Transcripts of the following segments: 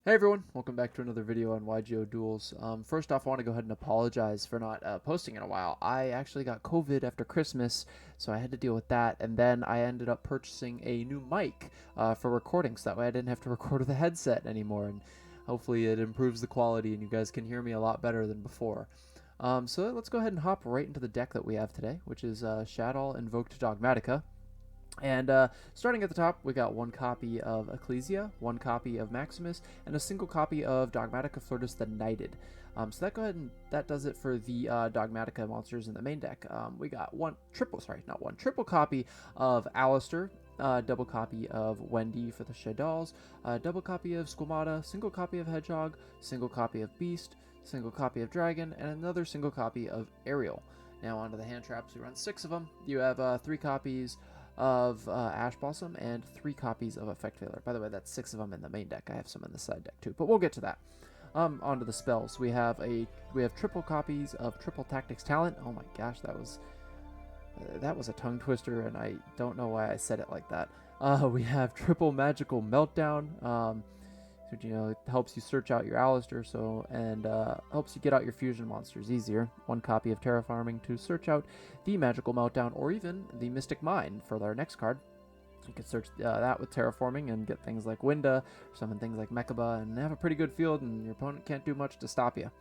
Hey everyone, welcome back to another video on YGO Duels. First off, I want to go ahead and apologize for not posting in a while. I actually got COVID after Christmas, so I had to deal with that, and then I ended up purchasing a new mic for recording, so that way I didn't have to record with a headset anymore, and hopefully it improves the quality and you guys can hear me a lot better than before. So let's go ahead and hop right into the deck that we have today, which is Shadoll, Invoked, Dogmatika. And starting at the top, we got one copy of Ecclesia, one copy of Maximus, and a single copy of Dogmatika Flirtus the Knighted. So that does it for the Dogmatika monsters in the main deck. We got triple copy of Alistair, double copy of Wendy for the Shadolls, double copy of Squamata, single copy of Hedgehog, single copy of Beast, single copy of Dragon, and another single copy of Ariel. Now onto the hand traps. We run 6 of them. You have 3 copies of Ash Blossom and 3 copies of Effect Failure. By the way, that's 6 of them in the main deck. I have some in the side deck too, but we'll get to that. Onto the spells. We have triple copies of Triple Tactics Talent. Oh my gosh, that was a tongue twister, and I don't know why I said it like that. We have Triple Magical Meltdown. It helps you search out your Alistair, and helps you get out your fusion monsters easier. One copy of Terraforming to search out the Magical Meltdown, or even the Mystic Mine for our next card. You can search that with Terraforming and get things like Winda, summon things like Mechaba, and have a pretty good field, and your opponent can't do much to stop you.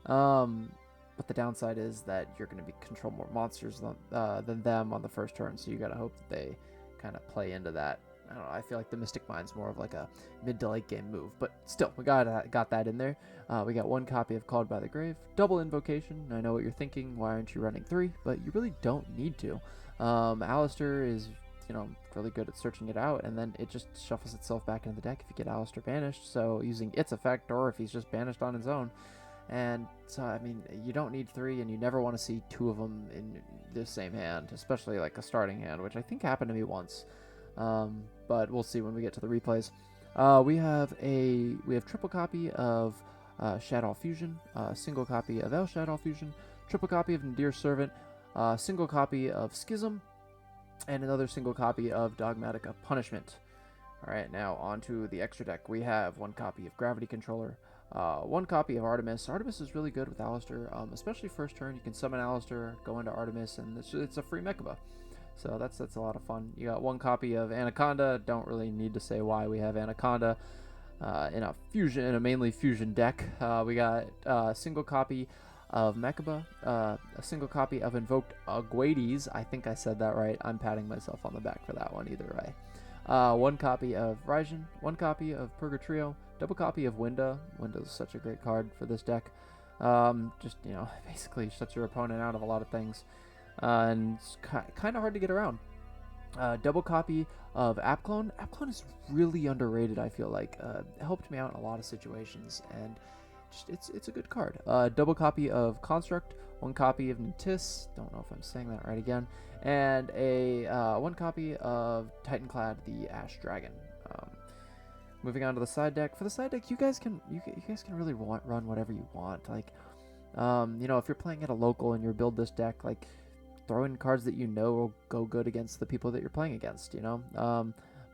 But the downside is that you're going to control more monsters than them on the first turn, so you got to hope that they kind of play into that. I don't know, I feel like the Mystic Mine's more of like a mid to late game move, but still, we got that in there. We got one copy of Called by the Grave, double Invocation. I know what you're thinking, why aren't you running 3? But you really don't need to. Alistair is, really good at searching it out, and then it just shuffles itself back into the deck if you get Alistair banished, so using its effect, or if he's just banished on his own. And so, I mean, you don't need 3, and you never want to see 2 of them in the same hand, especially like a starting hand, which I think happened to me once. But we'll see when we get to the replays. We have triple copy of Shadoll Fusion, single copy of El Shadoll Fusion, triple copy of Nadir Servant, single copy of Schism, and another single copy of Dogmatika Punishment. Alright, now on to the extra deck. We have one copy of Gravity Controller, one copy of Artemis. Artemis is really good with Alistair, especially first turn. You can summon Alistair, go into Artemis, and it's a free Mechaba. So that's a lot of fun. You got one copy of Anaconda. Don't really need to say why we have Anaconda in a mainly fusion deck. We got a single copy of Mechaba, a single copy of Invoked Aguades. I think I said that right. I'm patting myself on the back for that one either way. One copy of Raijin, one copy of Purgatrio, double copy of Winda. Winda's such a great card for this deck. Basically shuts your opponent out of a lot of things. And it's kind of hard to get around. Double copy of Appclone. Appclone is really underrated, I feel like. It helped me out in a lot of situations, and it's a good card. Double copy of Construct, one copy of Natis, don't know if I'm saying that right again, and one copy of Titanclad, the Ash Dragon. Moving on to the side deck. For the side deck, you guys can really run whatever you want. Like, if you're playing at a local and you build this deck, like, throw in cards that will go good against the people that you're playing against,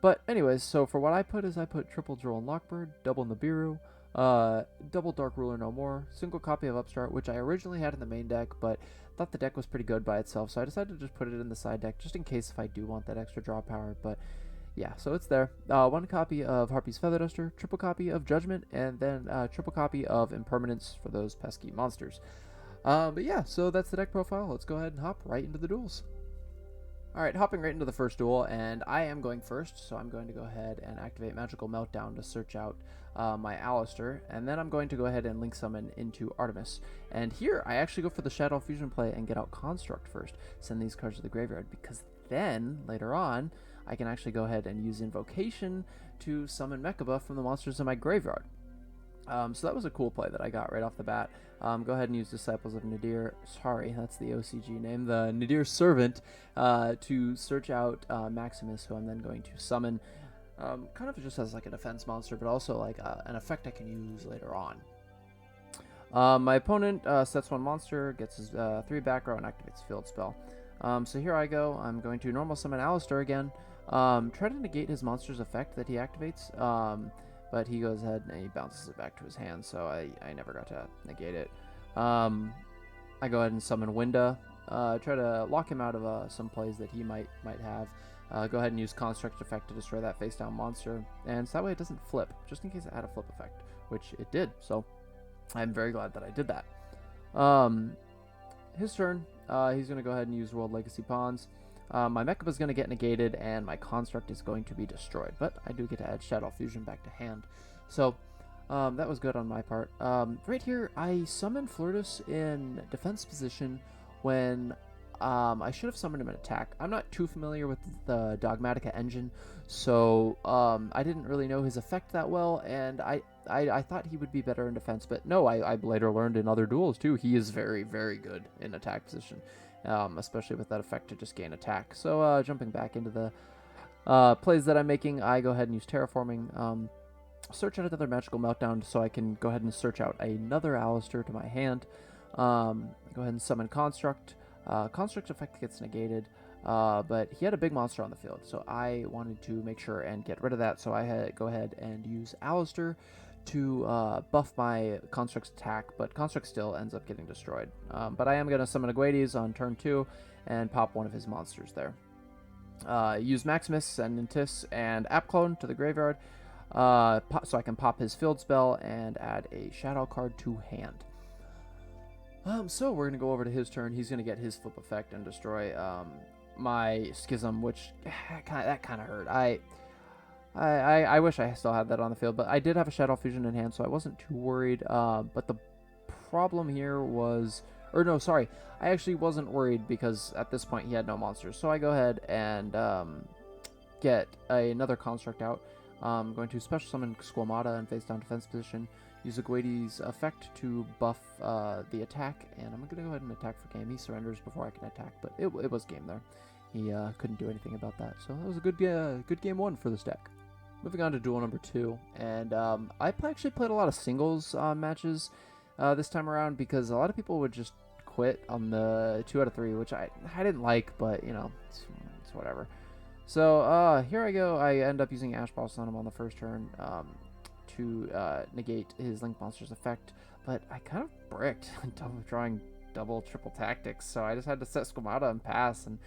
But anyways, so for what I put triple Droll and Lockbird, double Nibiru, double Dark Ruler No More, single copy of Upstart, which I originally had in the main deck, but thought the deck was pretty good by itself, so I decided to just put it in the side deck, just in case if I do want that extra draw power, but yeah, so it's there. One copy of Harpy's Feather Duster, triple copy of Judgment, and then triple copy of Impermanence for those pesky monsters. But yeah, so that's the deck profile. Let's go ahead and hop right into the duels. Alright, hopping right into the first duel, and I am going first, so I'm going to go ahead and activate Magical Meltdown to search out my Alistair, and then I'm going to go ahead and Link Summon into Artemis. And here, I actually go for the Shadow Fusion play and get out Construct first, send these cards to the graveyard, because then, later on, I can actually go ahead and use Invocation to summon Mechaba from the monsters in my graveyard. So that was a cool play that I got right off the bat. Go ahead and use Disciples of Nadir. Sorry, that's the OCG name. The Nadir Servant to search out Maximus, who I'm then going to summon. Kind of just as like a defense monster, but also like an effect I can use later on. My opponent sets one monster, gets his 3 back row, and activates Field Spell. So here I go. I'm going to normal summon Alistair again. Try to negate his monster's effect that he activates. but he goes ahead and he bounces it back to his hand, so I never got to negate it. I go ahead and summon Winda, try to lock him out of some plays that he might have. Go ahead and use Construct effect to destroy that face down monster, and so that way it doesn't flip, just in case it had a flip effect, which it did, so I'm very glad that I did that. His turn, he's going to go ahead and use World Legacy Pawns. My Mecha is going to get negated, and my Construct is going to be destroyed, but I do get to add Shadow Fusion back to hand, so that was good on my part. Right here, I summon Flirtus in defense position when I should have summoned him in attack. I'm not too familiar with the Dogmatika engine, so I didn't really know his effect that well, and I thought he would be better in defense, but no, I later learned in other duels too, he is very, very good in attack position, especially with that effect to just gain attack. So jumping back into the plays that I'm making, I go ahead and use Terraforming, search out another Magical Meltdown so I can go ahead and search out another Alistair to my hand. Go ahead and summon Construct. Construct effect gets negated, but he had a big monster on the field, so I wanted to make sure and get rid of that, so I had go ahead and use Alistair to buff my Construct's attack, but Construct still ends up getting destroyed. But I am going to summon Aguades on turn 2 and pop one of his monsters there. Use Maximus, send Intis, and App Clone to the graveyard, so I can pop his field spell and add a Shadow card to hand. So we're going to go over to his turn. He's going to get his flip effect and destroy my Schism, which that kind of hurt. I wish I still had that on the field, but I did have a Shadow Fusion in hand, so I wasn't too worried. But the problem here was, or no, sorry, I actually wasn't worried because at this point he had no monsters. So I go ahead and get another Construct out. I'm going to special summon Squamata in face down defense position. Use Aguades' effect to buff the attack, and I'm going to go ahead and attack for game. He surrenders before I can attack, but it was game there. He couldn't do anything about that, so that was a good game 1 for this deck. Moving on to Duel Number 2, and I actually played a lot of singles matches this time around because a lot of people would just quit on the 2 out of 3, which I didn't like, but you know, it's whatever. So here I go. I end up using Ash Balls on him on the first turn to negate his Link Monster's effect, but I kind of bricked drawing double, triple tactics, so I just had to set Squamata and pass and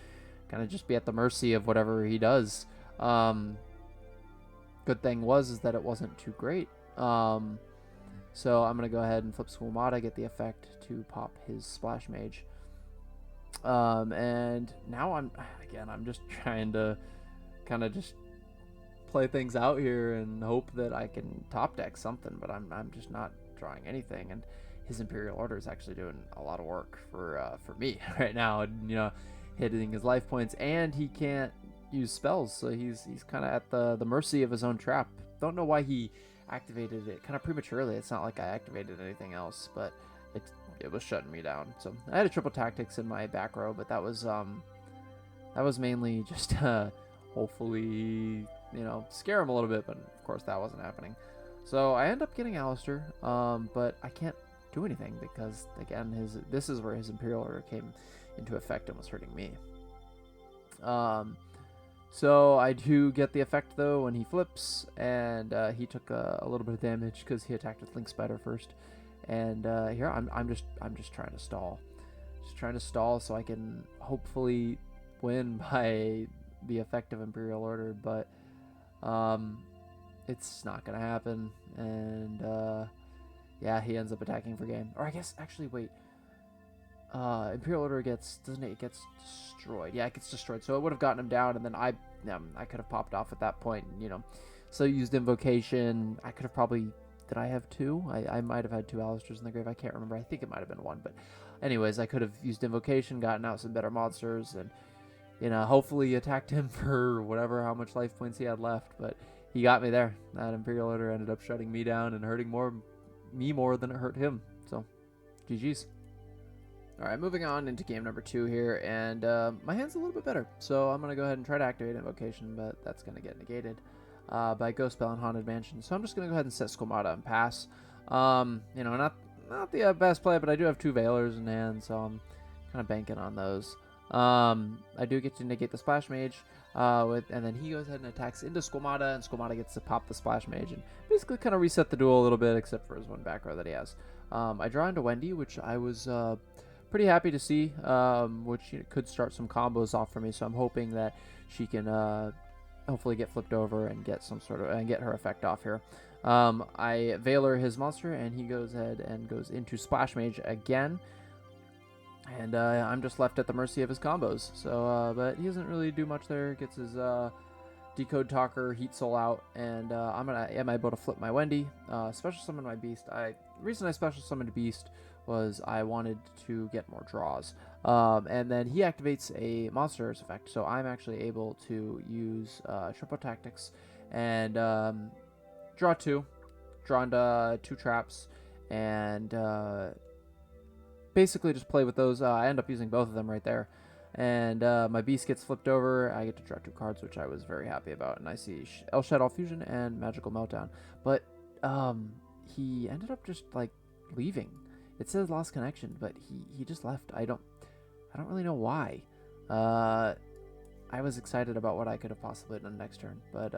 kind of just be at the mercy of whatever he does. Good thing is that it wasn't too great. So I'm going to go ahead and flip Squamata, get the effect to pop his Splash Mage. And now I'm just trying to kind of just play things out here and hope that I can top deck something, but I'm just not drawing anything. And his Imperial Order is actually doing a lot of work for me right now, and you know, hitting his life points, and he can't use spells, so he's kind of at the mercy of his own trap. Don't know why he activated it kind of prematurely. It's not like I activated anything else, but it was shutting me down. So I had a triple tactics in my back row, but that was mainly just hopefully, you know, scare him a little bit, but of course that wasn't happening. So I end up getting Alistair, but I can't do anything because again this is where his Imperial Order came into effect and was hurting me. So I do get the effect though when he flips, and he took a little bit of damage because he attacked with Link Spider first. And here I'm just trying to stall, so I can hopefully win by the effect of Imperial Order, but it's not gonna happen. And yeah, he ends up attacking for game. Or I guess actually wait. Imperial Order gets destroyed. Yeah, it gets destroyed. So it would have gotten him down, and then I could have popped off at that point, you know. So used Invocation. I could have probably, did I have 2? I might have had 2 Alistairs in the grave. I can't remember. I think it might have been 1, but anyways, I could have used Invocation, gotten out some better monsters, and you know, hopefully attacked him for how much life points he had left. But he got me there. That Imperial Order ended up shutting me down and hurting me more than it hurt him. So GG's. Alright, moving on into game number 2 here, and my hand's a little bit better, so I'm going to go ahead and try to activate Invocation, but that's going to get negated by Ghost Spell and Haunted Mansion. So I'm just going to go ahead and set Squamata and pass. You know, not the best play, but I do have 2 Veilers in hand, so I'm kind of banking on those. I do get to negate the Splash Mage, and then he goes ahead and attacks into Squamata, and Squamata gets to pop the Splash Mage and basically kind of reset the duel a little bit, except for his one back row that he has. I draw into Wendy, which I was pretty happy to see, which could start some combos off for me. So I'm hoping that she can hopefully get flipped over and get some sort of and get her effect off here. I Veiler his monster, and he goes ahead and goes into Splash Mage again. And I'm just left at the mercy of his combos. So, but he doesn't really do much there. Gets his Decode Talker, Heat Soul out, and am able to flip my Wendy. Special summon my Beast. The reason I special summoned Beast was I wanted to get more draws. And then he activates a monster's effect. So I'm actually able to use Triple Tactics and draw into 2 traps, and basically just play with those. I end up using both of them right there. And my Beast gets flipped over. I get to draw 2 cards, which I was very happy about. And I see Shadoll Fusion and Magical Meltdown. But he ended up just like leaving. It says lost connection, but he just left. I don't really know why. I was excited about what I could have possibly done next turn, but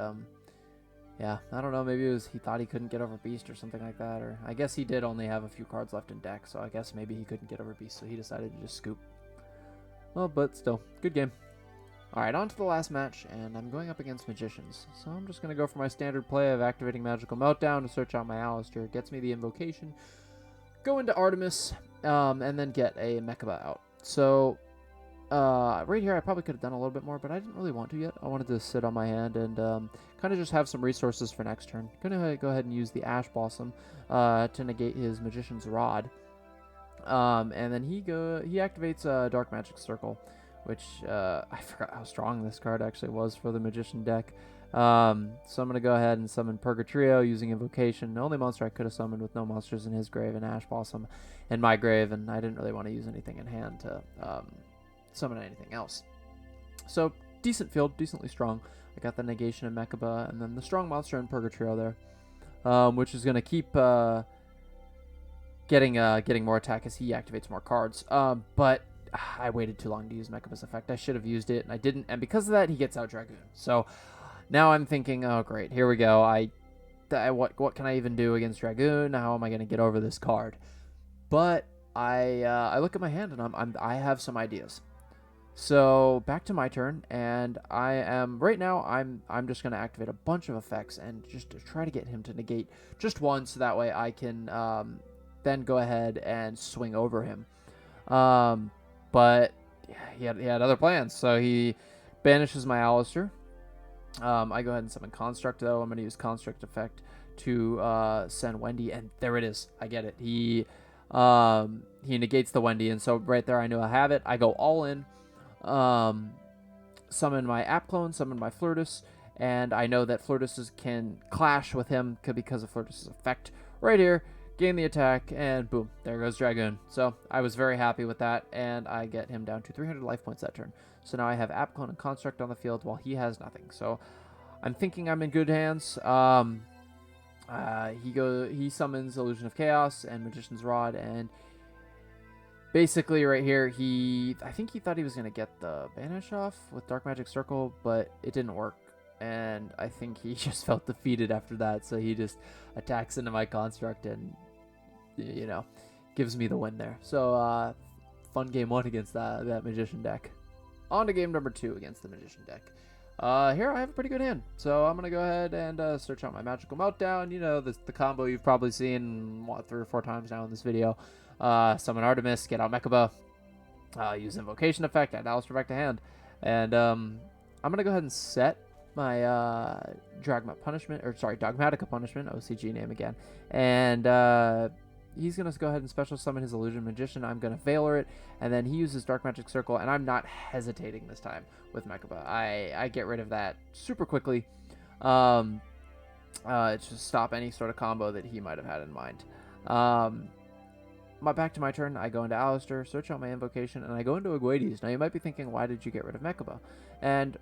yeah, I don't know. Maybe it was he thought he couldn't get over Beast or something like that, or I guess he did only have a few cards left in deck, so I guess maybe he couldn't get over Beast, so he decided to just scoop. Well, but still, good game. Alright, on to the last match, and I'm going up against Magicians. So I'm just going to go for my standard play of activating Magical Meltdown to search out my Alistair. It gets me the Invocation, go into Artemis, and then get a Mechaba out. So right here I probably could have done a little bit more, but I didn't really want to yet. I wanted to sit on my hand and kind of just have some resources for next turn. Gonna go ahead and use the Ash Blossom to negate his Magician's Rod. And then he activates Dark Magic Circle, which I forgot how strong this card actually was for the Magician deck. So I'm going to go ahead and summon Purgatrio using Invocation. The only monster I could have summoned with no monsters in his grave, and Ash Blossom in my grave, and I didn't really want to use anything in hand to summon anything else. So decent field, decently strong. I got the negation of Mechaba, and then the strong monster in Purgatrio there, which is going to keep getting more attack as he activates more cards. But I waited too long to use Mechaba's effect. I should have used it, and I didn't. And because of that, he gets out Dragoon. So now I'm thinking, oh great, here we go. What can I even do against Dragoon? How am I going to get over this card? But I look at my hand, and I have some ideas. So back to my turn, and right now I'm just going to activate a bunch of effects and just to try to get him to negate just one, so that way I can then go ahead and swing over him. But he had other plans, so he banishes my Alistair. I go ahead and summon Construct, though. I'm going to use Construct effect to send Wendy, and there it is. I get it. He negates the Wendy, and so right there I knew I have it. I go all in, summon my App Clone, summon my Flirtus, and I know that Flirtus can clash with him because of Flirtus' effect right here. Gain the attack, and boom, there goes Dragoon. So I was very happy with that, and I get him down to 300 life points that turn. So now I have App Clone and Construct on the field while he has nothing. So I'm thinking I'm in good hands. He summons Illusion of Chaos and Magician's Rod, and basically right here I think he thought he was going to get the banish off with Dark Magic Circle, but it didn't work. And I think he just felt defeated after that, so he just attacks into my Construct and, gives me the win there. So, fun game 1 against that Magician deck. On to game number 2 against the Magician deck. Here I have a pretty good hand, so I'm going to go ahead and search out my Magical Meltdown. The combo you've probably seen 3 or 4 times now in this video. Summon Artemis, get out Mechaba, use Invocation effect, add Alistair back to hand. And I'm going to go ahead and set my Dogmatika Punishment, OCG name again, and he's going to go ahead and special summon his Illusion Magician. I'm going to Veiler it, and then he uses Dark Magic Circle, and I'm not hesitating this time with Mechaba. I get rid of that super quickly, to stop any sort of combo that he might have had in mind. Back to my turn, I go into Alistair, search out my Invocation, and I go into Aguades. Now you might be thinking, why did you get rid of Mechaba? And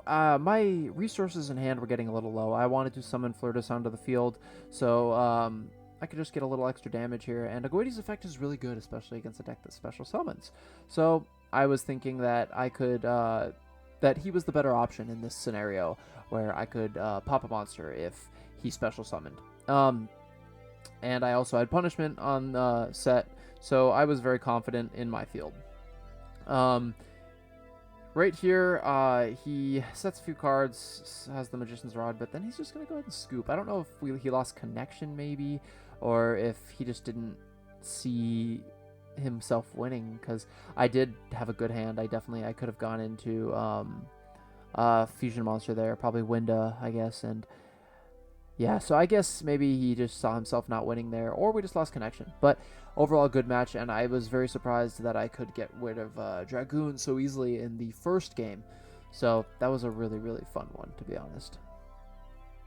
my resources in hand were getting a little low. I wanted to summon Flirtus onto the field, so I could just get a little extra damage here. And Aguades' effect is really good, especially against a deck that special summons. So I was thinking that I could that he was the better option in this scenario, where I could pop a monster if he special summoned. And I also had punishment on set, so I was very confident in my field. Right here, he sets a few cards, has the Magician's Rod, but then he's just going to go ahead and scoop. I don't know if he lost connection, maybe, or if he just didn't see himself winning, because I did have a good hand. I could have gone into Fusion Monster there, probably Winda, I guess, and yeah, so I guess maybe he just saw himself not winning there, or we just lost connection. But overall, good match, and I was very surprised that I could get rid of Dragoon so easily in the first game. So that was a really, really fun one, to be honest.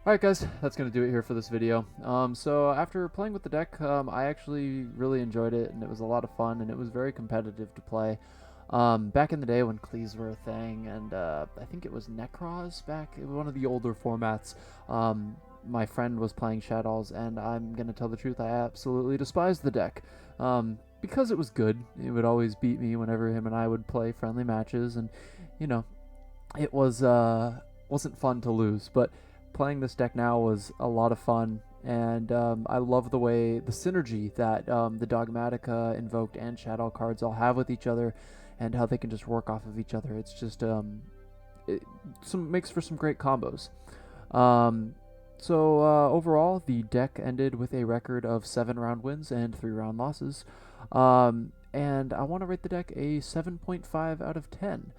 Alright guys, that's going to do it here for this video. So after playing with the deck, I actually really enjoyed it, and it was a lot of fun, and it was very competitive to play. Back in the day when Cleaves were a thing, and I think it was Necros back in one of the older formats, my friend was playing Shadolls, and I'm going to tell the truth, I absolutely despised the deck. Because it was good, it would always beat me whenever him and I would play friendly matches, and, you know, it wasn't fun to lose, but playing this deck now was a lot of fun, and I love the way, the synergy that the Dogmatika, Invoked, and Shadoll cards all have with each other, and how they can just work off of each other. It's just, it makes for some great combos. So overall, the deck ended with a record of 7 round wins and 3 round losses. And I want to rate the deck a 7.5 out of 10.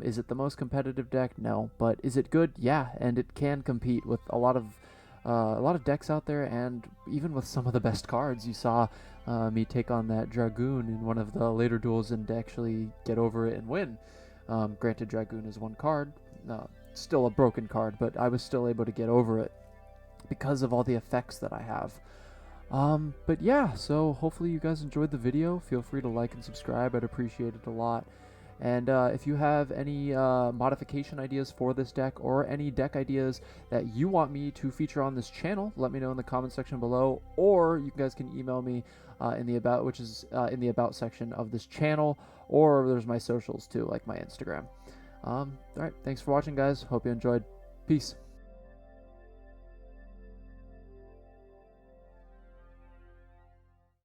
Is it the most competitive deck? No. But is it good? Yeah, and it can compete with a lot of decks out there, and even with some of the best cards. You saw me take on that Dragoon in one of the later duels and actually get over it and win. Granted, Dragoon is one card, still a broken card, but I was still able to get over it because of all the effects that I have. But yeah, so hopefully you guys enjoyed the video. Feel free to like and subscribe. I'd appreciate it a lot. And if you have any modification ideas for this deck, or any deck ideas that you want me to feature on this channel, let me know in the comment section below, or you guys can email me in the about, which is in the about section of this channel, or there's my socials too, like my Instagram. Alright, thanks for watching guys, hope you enjoyed. Peace.